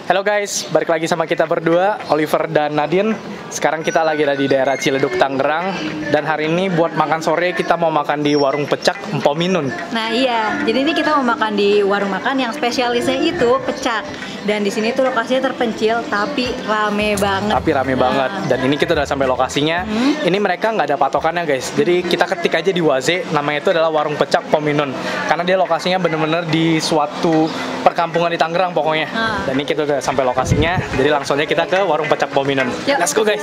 Halo guys, balik lagi sama kita berdua, Oliver dan Nadine. Sekarang kita lagi ada di daerah Ciledug, Tangerang. Dan hari ini buat makan sore kita mau makan di warung pecak Empo Minun. Nah iya, jadi ini kita mau makan di warung makan yang spesialisnya itu pecak. Dan di sini tuh lokasinya terpencil, tapi rame banget. Banget. Dan ini kita udah sampai lokasinya. Ini mereka nggak ada patokannya guys. Jadi kita ketik aja di Waze, namanya itu adalah warung pecak Empo Minun. Karena dia lokasinya bener-bener di suatu perkampungan di Tangerang pokoknya. Dan ini kita udah sampai lokasinya. Jadi langsung aja kita ke warung pecak Empo Minun. Let's go guys.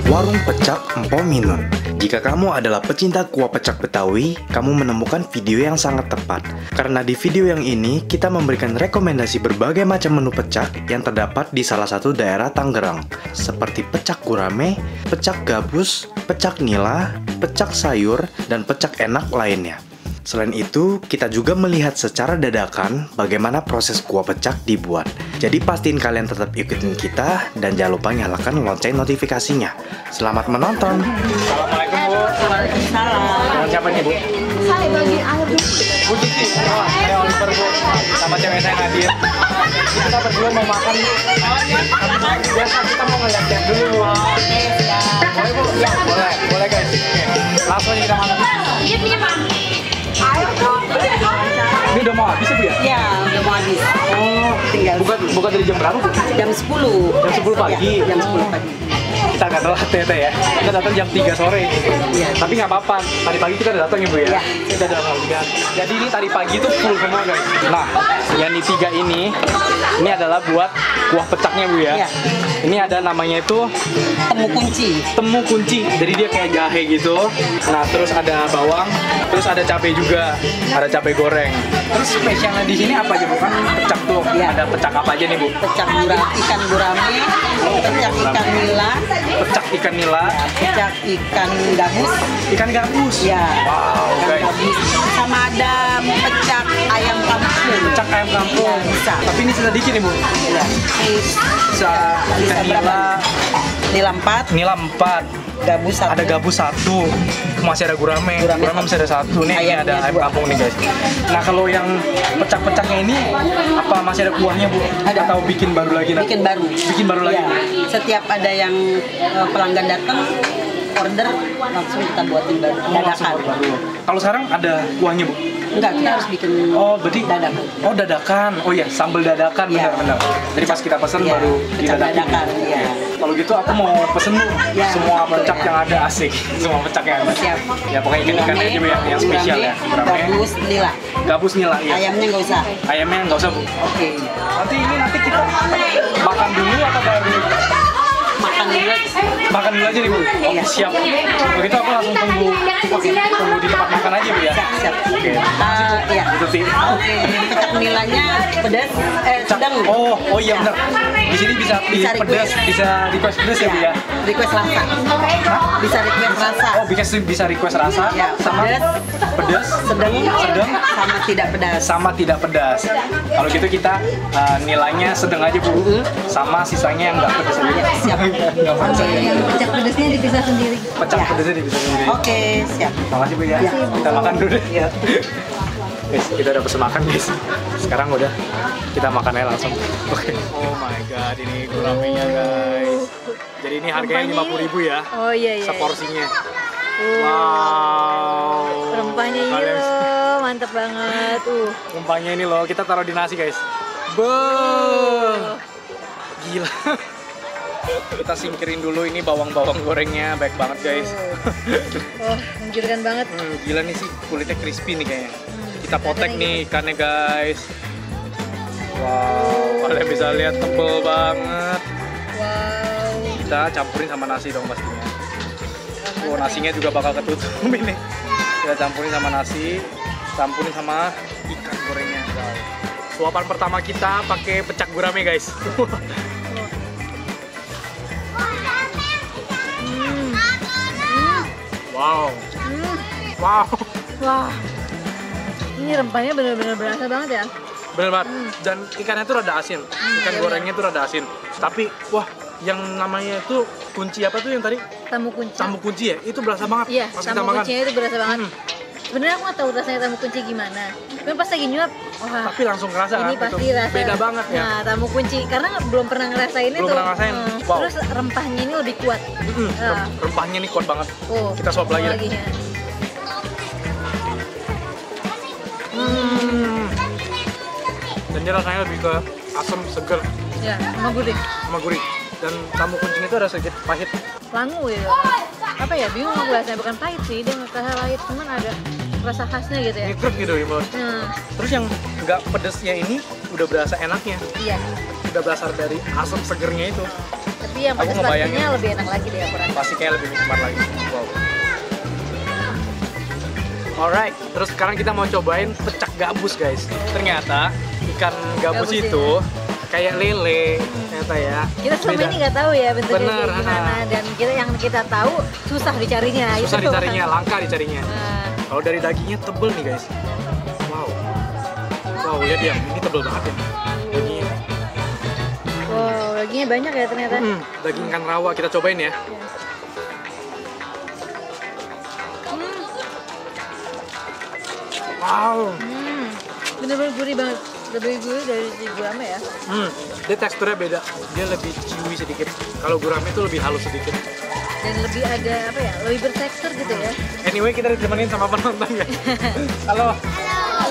Warung Pecak Empo Minun. Jika kamu adalah pecinta kuah pecak Betawi, kamu menemukan video yang sangat tepat. Karena di video yang ini, kita memberikan rekomendasi berbagai macam menu pecak yang terdapat di salah satu daerah Tangerang. Seperti pecak gurame, pecak gabus, pecak nila, pecak sayur, dan pecak enak lainnya. Selain itu, kita juga melihat secara dadakan bagaimana proses kuah pecak dibuat. Jadi pastiin kalian tetap ikutin kita dan jangan lupa nyalakan lonceng notifikasinya. Selamat menonton. Assalamualaikum Bu. Waalaikumsalam. Dengan siapa nih Bu? Saya bagi air dulu. Bu Titi. Saya Oliver Bu. Sama cewek saya Nadine. Kita berdua mau makan Bu. Biasa kita mau ngeliat-liat dulu. Boleh Bu? Ya. Boleh guys. Langsung aja kita makan. Ini udah mau habis ya Bu ya? Ya, udah mau habis. Oh, Tinggal buka dari jam berapa Bu? jam 10. Jam 10 pagi? Ya, jam 10 pagi. Kita nggak telat ya Teh ya? Kita datang jam 3 sore. Iya. Tapi nggak apa-apa, tadi pagi kita udah datang ya Bu ya? Iya. Kita udah lihat. Jadi ini tadi pagi itu full semua guys. Nah, yang di 3 ini adalah buat kuah pecaknya Bu ya? Iya. Ini ada namanya itu Temu kunci. temu kunci. Jadi dia kayak jahe gitu. Nah, terus ada bawang, terus ada cabai juga, ada cabai goreng. Terus spesialnya di sini apa aja Bu? Kan pecak tuh. Iya. Ada pecak apa aja nih Bu? Pecak ikan gurame, pecak ikan nila, Pecak ikan nila, pecak ikan gabus. ikan gabus. Ya. Wow, Ikan guys. gabus. Sama ada pecak ayam kampung. Pecak ayam kampung. Ya, bisa. Tapi ini sedikit nih Bu. Ya. Bisa ikan nila, Nila 4, nila 4, gabus 1. ada gabus 1, masih ada gurame. Gurame Masih ada 1 nih. Ini Ayamnya ada ayam 2. kampung nih guys. Nah kalau yang pecak-pecaknya ini apa masih ada kuahnya Bu? Ada. Atau bikin baru lagi? Bikin baru. Bikin baru lagi. Ya. Setiap ada yang pelanggan datang order langsung kita buatin baru. Oh, langsung Dadakan. baru. Kalau sekarang ada kuahnya Bu? Enggak, kita harus bikin Oh, berarti dadakan. Oh, dadakan. Oh iya, sambal dadakan, Iya. benar-benar. Jadi pas kita pesan Iya, baru pecak didadakin. dadakan, iya. Kalau gitu aku mau pesen Bu, Iya, semua boleh. pecak yang ada asik. Semua pecak yang ada. Siap. Ya pokoknya ikan-ikan aja Bu ya, yang spesial ya. Gurame, Gabus nila. gabus nila ya. Ayamnya nggak usah. Ayamnya nggak usah Bu. Oke. Nanti kita makan dulu atau baru? Makan dulu. Makan dulu aja nih Bu. Oke, Iya. siap. Begitu aku langsung tunggu. Oke, tunggu di tempat makan aja Bu ya. Siap, siap. Oke. Iya. Itu sih. Oke, pecak nilanya pedas, sedang. Oh iya benar. Di sini bisa pilih Bisa pedas, request. bisa request pedas ya Bu ya. Request rasa. Bisa request rasa. Oh, bisa request rasa Ya, sama pedas, sedang, sedang, sama tidak pedas. sama tidak pedas. Kalau gitu kita nilainya sedang aja Bu. Sama sisanya yang nggak pedas aja. Siap. Nggak pedas aja. Pecak pedasnya dipisah sendiri. Pecah Ya. pedasnya bisa sendiri. Oke, siap. Makasih Bu ya. Kita makan dulu deh. Ya. Guys, kita udah pesen makan guys. Sekarang udah kita makannya langsung. Oke. Oh my god, ini guramenya guys. Jadi ini harganya 50.000 ya. Oh iya iya. Seporsinya. Wow. Rempahnya Kalian- iya, mantep banget. Rempahnya ini loh, kita taruh di nasi guys. Beuh. Gila. Kita singkirin dulu ini bawang-bawang gorengnya, baik banget guys. Oh, menggiurkan banget. Gila nih sih, kulitnya crispy nih kayaknya. Kita potek nih ikannya guys. Wow, kalian bisa lihat tebel banget. Wow. Kita campurin sama nasi dong pastinya. Oh, nasinya juga bakal ketutup ini. Kita campurin sama nasi, campurin sama ikan gorengnya. Wow. Suapan pertama kita pakai pecak gurame guys. Wow. Wow. Wah. Ini rempahnya benar-benar berasa banget ya. Bener banget. Dan ikannya tuh rada asin. Ikan gorengnya tuh rada asin. Tapi wah, yang namanya itu kunci apa tuh yang tadi? Tamu kunci. Tamu kunci ya? Itu berasa banget Iya, pas kita tamu makan. kuncinya itu berasa banget. Sebenarnya aku nggak tahu rasanya tamu kunci gimana. Tapi pas lagi nyuap, wah. Tapi langsung kerasa Ini kan, pasti itu rasa beda banget ya. Nah, tamu kunci karena belum pernah ngerasain Belum itu. pernah ngerasain. Wow. Terus rempahnya ini lebih kuat. Rempahnya nih kuat banget. Oh, Kita swap lagi. ya. Dan dia rasanya lebih ke asam, seger, Ya, sama gurih. sama gurih. Dan tamu kuncing itu ada sedikit pahit. Langu ya. Apa ya? Bingung aku rasanya, bukan pahit sih, dia nggak kayak pahit, cuman ada rasa khasnya gitu ya. Nyekrek gitu ya, Bos. Terus yang nggak pedesnya ini udah berasa enaknya. Iya. Udah berasal dari asam segernya itu. Tapi yang Aku pedas ngebayangin. pastinya lebih enak lagi deh aku rasa. Pasti kayak lebih nikmat lagi. Wow. Alright, terus sekarang kita mau cobain pecak gabus guys. Ternyata ikan gabus Gabus itu kayak lele, ternyata ya. Kita selama Beda. ini nggak tahu ya bentuknya Bener, kayak gimana, dan yang kita tahu susah dicarinya. Susah itu. dicarinya, langka dicarinya. Nah, Kalau dari dagingnya tebel nih guys. Wow. Wow, lihat ya, ini tebel banget ya. Dagingnya. wow, dagingnya banyak ya ternyata. Daging ikan rawa kita cobain ya. Wow. Bener-bener gurih banget. Lebih gurih dari si gurame ya. Dia teksturnya beda. Dia lebih chewy sedikit. Kalau gurame itu lebih halus sedikit. Dan lebih ada apa ya? Lebih bertekstur gitu ya. Anyway, kita ditemenin sama penonton ya. Halo.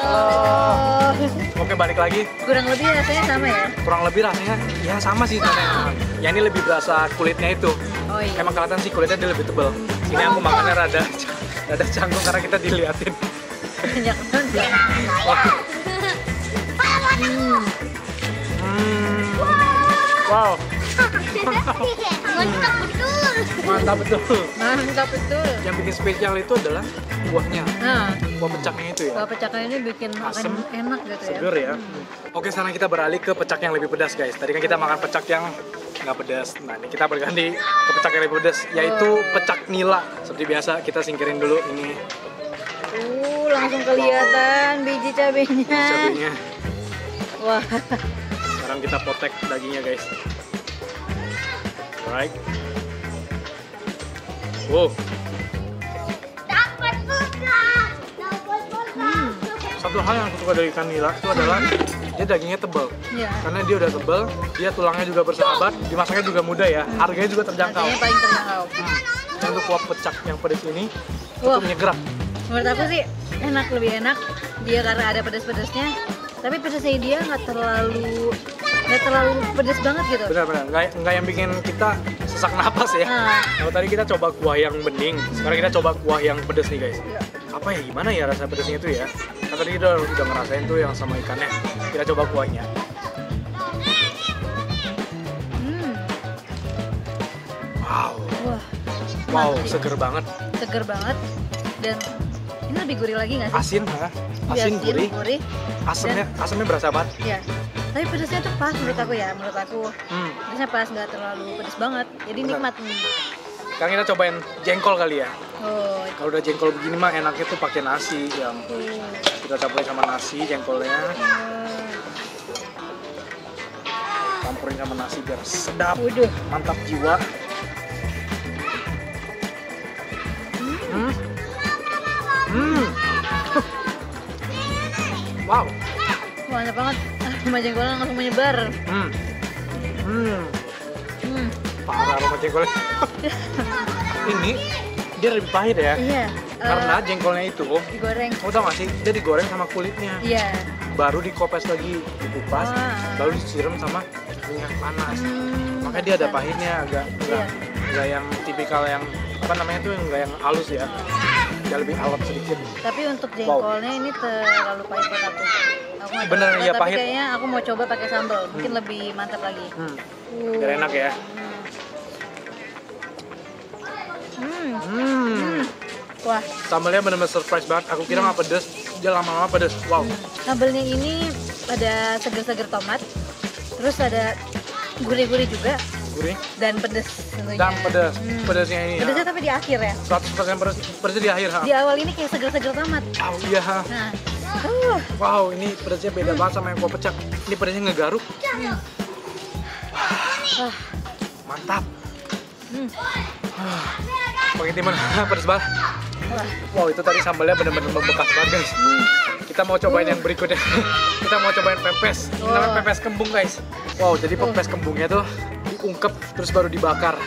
Oh, Oke, balik lagi. kurang lebih rasanya sama ya. Kurang lebih rasanya ya sama sih sebenarnya. Ya ini lebih berasa kulitnya itu. Oh iya. Emang kelihatan sih kulitnya dia lebih tebal. Sini aku makannya rada canggung karena kita diliatin. Banyak banget. Wow, Mantap betul. mantap betul. Mantap betul. Yang bikin spesial itu adalah kuahnya, Nah, kuah pecaknya itu ya. kalau pecakan ini bikin Asem, makan enak gitu ya. Seger ya. Oke, sekarang kita beralih ke pecak yang lebih pedas guys. Tadi kan kita makan pecak yang nggak pedas. Nah, ini kita berganti ke pecak yang lebih pedas, yaitu pecak nila. Seperti biasa, kita singkirin dulu ini Langsung kelihatan biji cabenya. cabenya. Wah, Sekarang kita potek dagingnya guys. Alright. Wow, Dapat juga. Dapat juga. satu hal yang aku suka dari ikan nila itu adalah dia dagingnya tebal. ya. Karena dia udah tebal, dia tulangnya juga bersahabat, dimasaknya juga mudah ya, harganya juga terjangkau. Harganya paling terjangkau. Dan untuk kuah pecak yang pedas ini Wah. cukup nyegerak. Menurut aku sih enak, lebih enak dia karena ada pedas-pedasnya. Tapi pedasnya dia nggak terlalu pedas banget gitu. Benar-benar, nggak yang bikin kita sesak napas ya. Kalau tadi kita coba kuah yang bening, sekarang kita coba kuah yang pedas nih guys. Iya. Apa ya, gimana ya rasa pedasnya itu ya? Kan tadi kita udah ngerasain tuh yang sama ikannya. Kita coba kuahnya. Wow, Wah, wow, mantap sih. seger banget. Seger banget. Dan ini lebih gurih lagi nggak sih? Asin, ha? Iya, Asin, gurih. Asamnya berasa banget. Ya. Tapi pedasnya tuh pas menurut aku ya, menurut aku. Hmm. Pedasnya pas, nggak terlalu pedas banget. Jadi Benar. nikmat. Sekarang kita cobain jengkol kali ya. Oh, Kalau udah jengkol begini mah enaknya tuh pakai nasi yang kita campurin sama nasi jengkolnya, campurin sama nasi biar sedap, Waduh. mantap jiwa. Wow. Mantap banget. Aroma jengkolnya langsung menyebar. Parah aroma jengkolnya. Ini dia lebih pahit ya, Iya. karena jengkolnya itu, Digoreng. kamu tau gak sih, dia digoreng sama kulitnya. Iya. Baru dikopes lagi, dikupas, Wah. lalu disiram sama minyak panas. Makanya dia ada Pantesan. pahitnya, agak Iya. nggak yang tipikal yang apa namanya tuh, nggak yang halus ya, dia lebih alot sedikit. Tapi untuk jengkolnya ini terlalu pahit buat aku. Aku nggak Bener, coba, iya, tapi pahit. kayaknya aku mau coba pakai sambal. Mungkin lebih mantap lagi. Biar enak ya. Wah, Sambalnya benar-benar surprise banget. Aku kira nggak pedes, dia lama-lama pedes. Wow. sambalnya ini ada seger-seger tomat, terus ada gurih-gurih juga, Gurih dan pedes tentunya. dan pedes. Pedesnya ini Pedesnya ya. tapi di akhir ya. 100% pedes, pedesnya di akhir. Ha. Di awal ini kayak seger-seger tomat. Oh iya. Ha. Nah, Wow, ini pedesnya beda banget sama yang kuah pecak. Ini pedesnya ngegaruk. wah, Mantap. Pakai timun pedes banget. Wow, itu tadi sambalnya bener-bener membekas banget guys. Kita mau cobain yang berikutnya. Kita mau cobain pepes. Ini namanya pepes kembung guys. Wow, jadi pepes kembungnya tuh diungkep terus baru dibakar.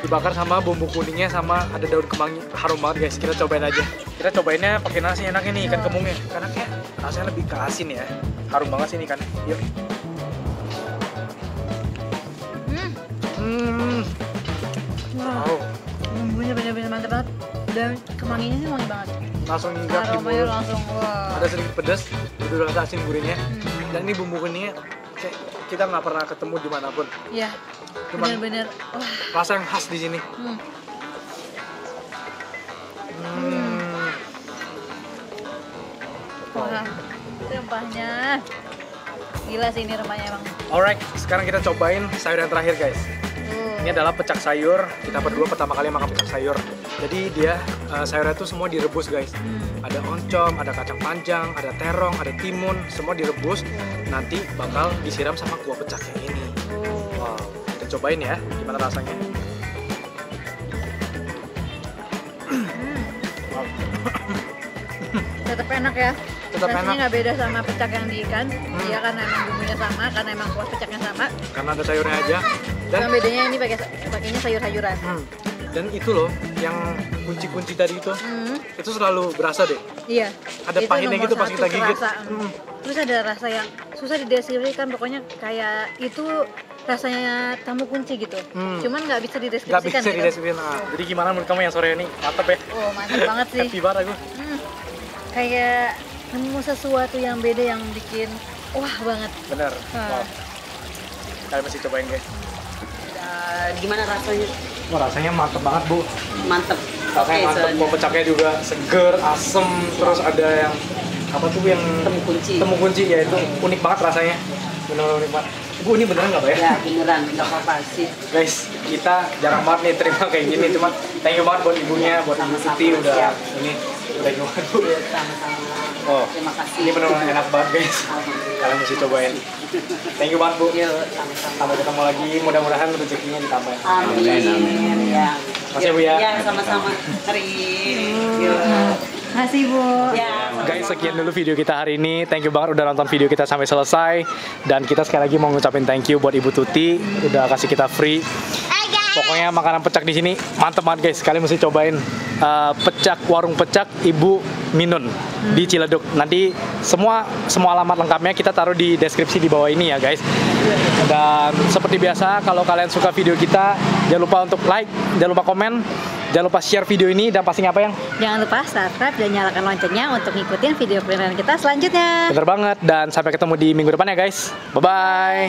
Dibakar sama bumbu kuningnya sama ada daun kemangi, harum banget guys. Kita cobain aja. Kita cobainnya pakai nasi enaknya nih ikan kembungnya. Karena kayak rasanya lebih ke asin ya. Harum banget sih ini kan. Yuk. Wow. Bumbunya bener-bener mantap banget. Dan kemanginya sih wangi banget. Langsung hinggap di Aromanya mulut. langsung wah. Ada sedikit pedas, udah rasa asin gurihnya. Dan ini bumbu kuningnya kayak kita nggak pernah ketemu dimanapun. Iya. Cuman Bener-bener wah. rasa yang khas di sini. Wah. Rempahnya. Gila sih ini rempahnya emang. Alright, sekarang kita cobain sayur yang terakhir guys. Ini adalah pecak sayur. Kita berdua pertama kali makan pecak sayur. Jadi dia sayurnya tuh semua direbus guys. Ada oncom, ada kacang panjang, ada terong, ada timun, semua direbus. Nanti bakal disiram sama kuah pecak yang ini. Wow, kita cobain ya, gimana rasanya. Wow. Tetap enak ya. Tetap Rasanya enak. nggak beda sama pecak yang di ikan. Iya karena emang bumbunya sama, karena emang kuah pecaknya sama. Karena ada sayurnya aja. Dan Yang bedanya ini pakainya sayur-sayuran. dan itu loh, yang kunci-kunci tadi itu selalu berasa deh. Iya. Ada itu pahitnya nomor gitu pas satu kita gigit. kerasa. Terus ada rasa yang susah dideskripsikan, pokoknya kayak itu rasanya tamu kunci gitu. Cuman nggak bisa Gak dideskripsikan. bisa dideskripsikan. Nah, jadi gimana menurut kamu yang sore ini? Mantep ya? Oh mantap banget sih. Happy banget aku. Kayak nemu sesuatu yang beda yang bikin wah banget. Bener. Wow. Kalian mesti cobain guys. Gimana rasanya? Wah, rasanya mantep banget bu. Mantep. Rasanya Oke, mantep. Kuah pecaknya juga seger, asem, terus ada yang apa tuh yang Temu kunci. Temu kunci ya itu unik banget rasanya. Bener-bener unik banget. Bu ini beneran nggak Pak ya? Ya beneran, nggak apa-apa sih. Guys, kita jarang banget nih terima kayak gini. Cuma thank you banget buat ibunya, buat Ibu Tuti udah Siap. ini udah nyobain bu. Sama-sama. Oh, Terima kasih. ini bener-bener enak banget guys. Kalian mesti cobain. Thank you banget bu. Yuk, sama-sama. Sampai ketemu lagi. Mudah-mudahan rezekinya ditambah. Amin. Ya. Makasih, Bu, ya. Ya, sama-sama. Mari. Yuk. Makasih Bu. Ya. Guys, sekian dulu video kita hari ini. Thank you banget udah nonton video kita sampai selesai. Dan kita sekali lagi mau ngucapin thank you buat Ibu Tuti udah kasih kita free. Pokoknya makanan pecak di sini mantep banget guys. Kalian mesti cobain pecak, warung pecak Ibu Minun di Ciledug. Nanti semua alamat lengkapnya kita taruh di deskripsi di bawah ini ya guys. Dan seperti biasa kalau kalian suka video kita jangan lupa untuk like, jangan lupa komen, jangan lupa share video ini dan pastinya apa yang Jangan lupa subscribe dan nyalakan loncengnya untuk ngikutin video keren kita selanjutnya. bener banget. Dan sampai ketemu di minggu depan ya guys. Bye bye.